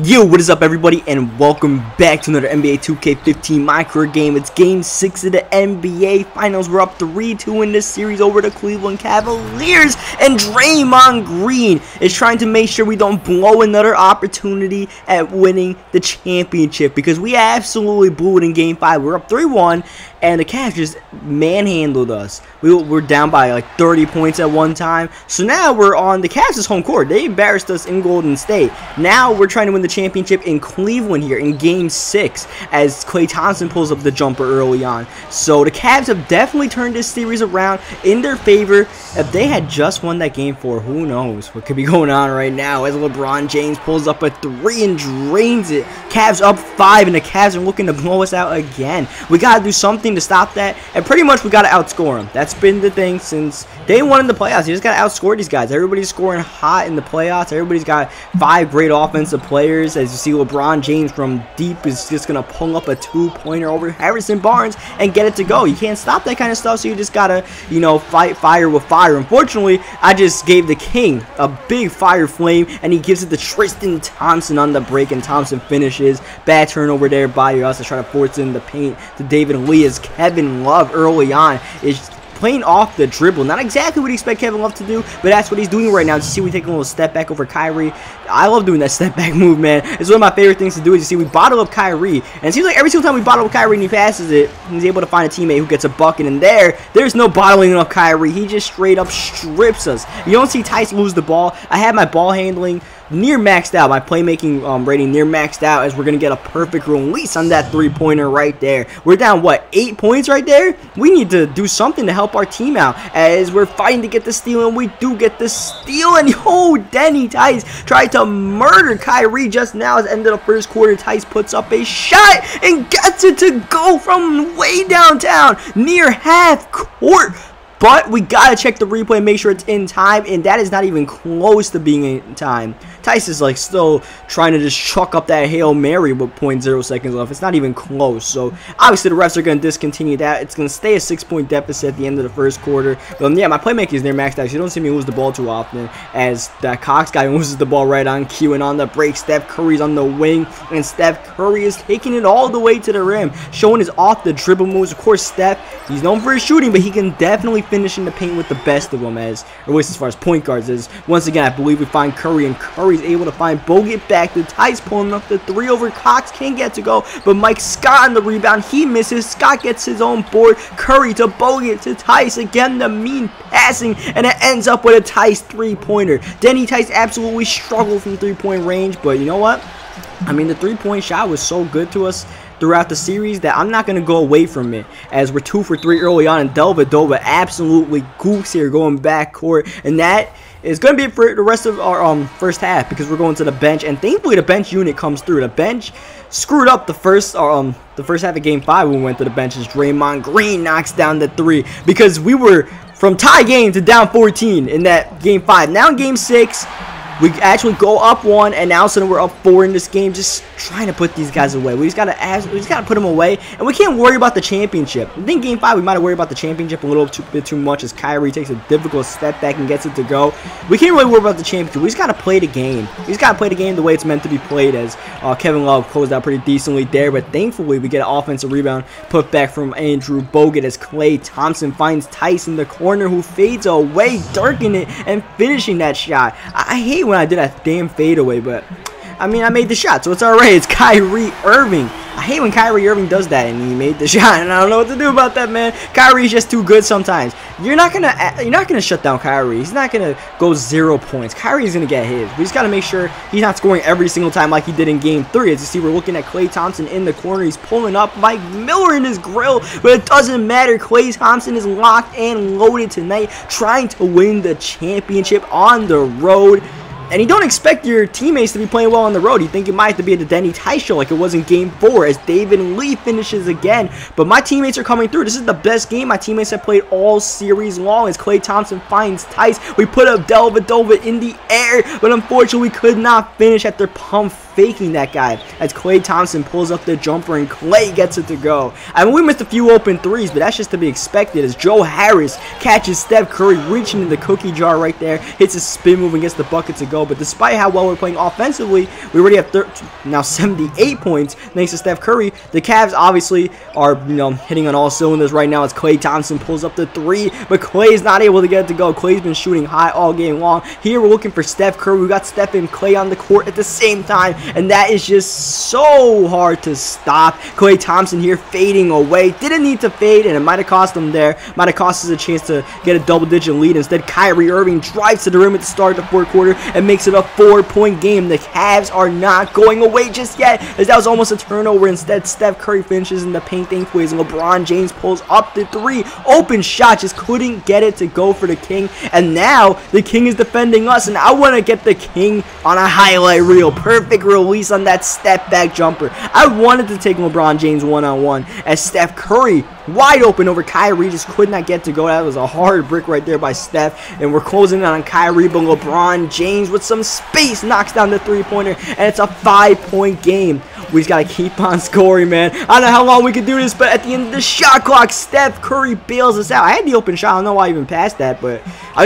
Yo, what is up everybody, and welcome back to another NBA 2K15 My Career game. It's game 6 of the NBA Finals. We're up 3-2 in this series over the Cleveland Cavaliers, and Draymond Green is trying to make sure we don't blow another opportunity at winning the championship, because we absolutely blew it in game 5. We're up 3-1, and the Cavs just manhandled us. We're down by like 30 points at one time, so now we're on the Cavs' home court. They embarrassed us in Golden State. Now we're trying to win the championship in Cleveland here in game 6 as Klay Thompson pulls up the jumper early on. So the Cavs have definitely turned this series around in their favor. If they had just won that game 4, who knows what could be going on right now as LeBron James pulls up a 3 and drains it. Cavs up 5, and the Cavs are looking to blow us out again. We got to do something to stop that, and pretty much we got to outscore them. That's been the thing since day 1 in the playoffs. You just got to outscore these guys. Everybody's scoring hot in the playoffs. Everybody's got 5 great offensive players. As you see, LeBron James from deep is just going to pull up a 2-pointer over Harrison Barnes and get it to go. You can't stop that kind of stuff, so you just got to, fight fire with fire. Unfortunately, I just gave the King a big fire flame, and he gives it to Tristan Thompson on the break, and Thompson finishes. Bad turnover there by us to try to force in the paint to David Lee, as Kevin Love early on is playing off the dribble. Not exactly what you expect Kevin Love to do, but that's what he's doing right now. You see, we take a little step back over Kyrie. I love doing that step back move, man. It's one of my favorite things to do. Is you see, we bottle up Kyrie, and it seems like every single time we bottle up Kyrie and he passes it, he's able to find a teammate who gets a bucket. And there's no bottling up Kyrie. He just straight up strips us. You don't see Tice lose the ball. I had my ball handling near maxed out, my playmaking rating near maxed out, as we're going to get a perfect release on that 3-pointer right there. We're down, what, 8 points right there? We need to do something to help our team out as we're fighting to get the steal, and we do get the steal. And Denny Tice tried to murder Kyrie just now as end of the first quarter. Tice puts up a shot and gets it to go from way downtown near half court. But we gotta check the replay and make sure it's in time, and that is not even close to being in time. Tice is like still trying to just chuck up that Hail Mary with 0.0 seconds left. It's not even close. So obviously the refs are gonna discontinue that. It's gonna stay a 6-point deficit at the end of the first quarter. But yeah, my playmaking is near maxed out. You don't see me lose the ball too often, as that Cox guy loses the ball right on cue. And on the break, Steph Curry's on the wing, and Steph Curry is taking it all the way to the rim, showing his off the dribble moves. Of course, Steph, he's known for his shooting, but he can definitely finish in the paint with the best of them, or at least as far as point guards is. Once again, I believe we find Curry, and Curry's able to find Bogut back to Tice, pulling up the 3 over Cox. Can't get to go, but Mike Scott on the rebound. He misses. Scott gets his own board. Curry to Bogut to Tice. Again, the mean passing, and it ends up with a Tice 3-pointer. Denny Tice absolutely struggled from 3-point range, but you know what? I mean, the 3-point shot was so good to us throughout the series that I'm not going to go away from it, as we're 2 for 3 early on, and Dellavedova absolutely goofs here going backcourt, and that is going to be it for the rest of our first half, because we're going to the bench, and thankfully the bench unit comes through. The bench screwed up the first half of game 5 when we went to the bench, as Draymond Green knocks down the 3, because we were from tie game to down 14 in that game 5. Now in game 6, we actually go up 1, and now suddenly we're up 4 in this game, just trying to put these guys away. We just gotta put them away, and we can't worry about the championship. I think game 5 we might have worried about the championship a little bit too much, as Kyrie takes a difficult step back and gets it to go. We can't really worry about the championship. We just gotta play the game. We just gotta play the game the way it's meant to be played, as Kevin Love closed out pretty decently there, but thankfully we get an offensive rebound put back from Andrew Bogut, as Klay Thompson finds Tice in the corner, who fades away, dunking it and finishing that shot. I hate when I did that damn fadeaway, but I mean, I made the shot, so it's alright. It's Kyrie Irving. I hate when Kyrie Irving does that, and he made the shot, and I don't know what to do about that, man. Kyrie's just too good sometimes. You're not gonna shut down Kyrie. He's not gonna go 0 points. Kyrie's gonna get his. We just gotta make sure he's not scoring every single time like he did in game 3. As you see, we're looking at Klay Thompson in the corner. He's pulling up Mike Miller in his grill, but it doesn't matter. Klay Thompson is locked and loaded tonight, trying to win the championship on the road. And you don't expect your teammates to be playing well on the road. You think it might have to be at the Denny Tice show like it was in game 4, as David Lee finishes again. But my teammates are coming through. This is the best game my teammates have played all series long, as Klay Thompson finds Tice. We put up Dellavedova in the air, but unfortunately we could not finish after pump faking that guy, as Klay Thompson pulls up the jumper and Klay gets it to go. I mean, we missed a few open threes, but that's just to be expected, as Joe Harris catches Steph Curry reaching in the cookie jar right there, hits a spin move and gets the bucket to go. go. But despite how well we're playing offensively, we already have now 78 points thanks to Steph Curry. The Cavs obviously are, hitting on all cylinders right now as Klay Thompson pulls up the 3, but Klay's not able to get it to go. Klay's been shooting high all game long. Here we're looking for Steph Curry. We got Steph and Klay on the court at the same time, and that is just so hard to stop. Klay Thompson here fading away. Didn't need to fade, and it might have cost him there. Might have cost us a chance to get a double-digit lead. Instead, Kyrie Irving drives to the rim at the start of the fourth quarter and makes it a 4-point game. The Cavs are not going away just yet, as that was almost a turnover. Instead, Steph Curry finishes in the paint thankfully as LeBron James pulls up the 3. Open shot, just couldn't get it to go for the King. And now the King is defending us, and I want to get the King on a highlight reel. Perfect release on that step back jumper. I wanted to take LeBron James one-on-one as Steph Curry wide open over Kyrie, just could not get to go. That was a hard brick right there by Steph, and we're closing in on Kyrie, but LeBron James with some space knocks down the 3-pointer, and it's a 5-point game. We just gotta keep on scoring, man. I don't know how long we can do this, but at the end of the shot clock, Steph Curry bails us out. I had the open shot. I don't know why I even passed that, but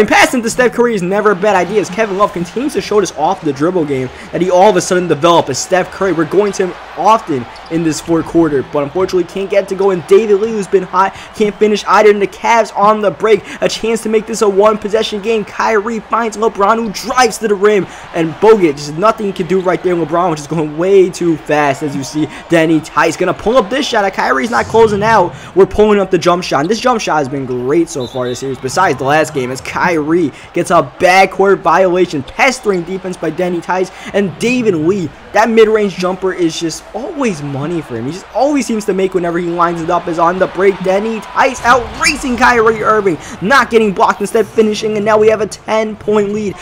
passing to Steph Curry is never a bad idea, as Kevin Love continues to show this off the dribble game that he all of a sudden developed as Steph Curry. We're going to him often in this fourth quarter, but unfortunately can't get to go. And David Lee, who's been hot, can't finish either. And the Cavs on the break, a chance to make this a one-possession game. Kyrie finds LeBron, who drives to the rim, and Bogut, just nothing he can do right there. LeBron, which is going way too fast, as you see. Danny Tice gonna pull up this shot. Kyrie's not closing out. We're pulling up the jump shot, and this jump shot has been great so far this series, besides the last game, as Kyrie gets a backcourt violation, pestering defense by Danny Tice. And David Lee, that mid-range jumper is just always money for him. He just always seems to make whenever he lines it up. Is on the break, Danny Tice out racing Kyrie Irving, not getting blocked, instead finishing, and now we have a 10-point lead.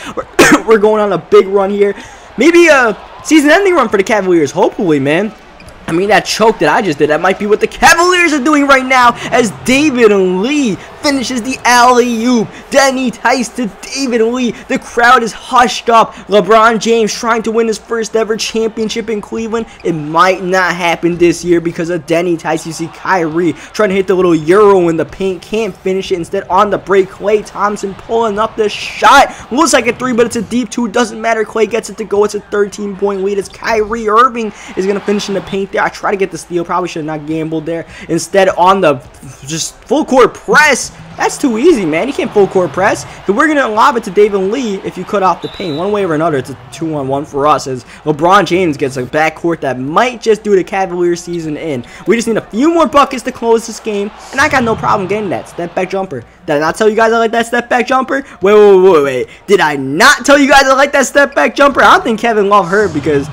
We're going on a big run here. Maybe a season-ending run for the Cavaliers, hopefully, man. I mean, that choke that I just did, that might be what the Cavaliers are doing right now, as David Lee finishes the alley-oop. Danny Tice to David Lee. The crowd is hushed up. LeBron James trying to win his first ever championship in Cleveland. It might not happen this year because of Danny Tice. You see Kyrie trying to hit the little Euro in the paint. Can't finish it. Instead, on the break, Klay Thompson pulling up the shot. Looks like a 3, but it's a deep 2. Doesn't matter. Klay gets it to go. It's a 13-point lead as Kyrie Irving is going to finish in the paint there. I try to get the steal. Probably should have not gambled there. Instead, on the just full court press. That's too easy, man. You can't full court press. But we're going to lob it to David Lee if you cut off the paint. One way or another, it's a 2-on-1 for us as LeBron James gets a backcourt that might just do the Cavaliers season in. We just need a few more buckets to close this game, and I got no problem getting that step back jumper. Did I not tell you guys I like that step back jumper? Wait. Did I not tell you guys I like that step back jumper? I don't think Kevin Love heard because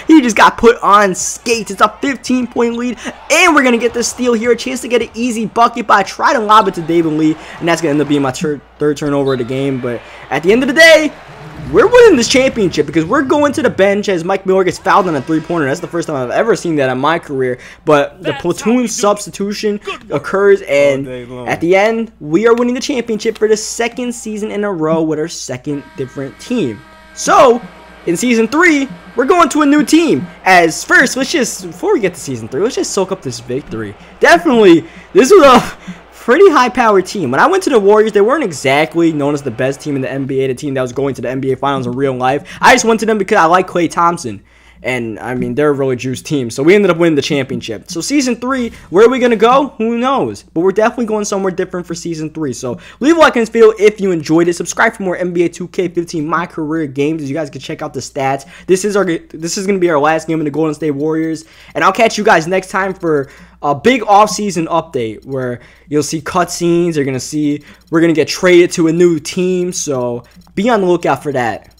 he just got put on skates. It's a 15-point lead, and we're going to get the steal here. A chance to get an easy bucket, but I try to lob it to David Lee, and that's going to end up being my third turnover of the game. But at the end of the day, we're winning this championship because we're going to the bench as Mike Miller gets fouled on a 3-pointer. That's the first time I've ever seen that in my career. But the platoon substitution occurs, and at the end, we are winning the championship for the second season in a row with our second different team. So in Season 3, we're going to a new team. As first, before we get to Season 3, let's just soak up this victory. Definitely, this was a pretty high-powered team. When I went to the Warriors, they weren't exactly known as the best team in the NBA, the team that was going to the NBA Finals in real life. I just went to them because I like Klay Thompson. And, I mean, they're a really juice team. So we ended up winning the championship. So Season 3, where are we going to go? Who knows? But we're definitely going somewhere different for Season 3. So leave a like on this video if you enjoyed it. Subscribe for more NBA 2K15 My Career games. You guys can check out the stats. This is going to be our last game in the Golden State Warriors. And I'll catch you guys next time for a big offseason update where you'll see cutscenes. You're going to see we're going to get traded to a new team. So be on the lookout for that.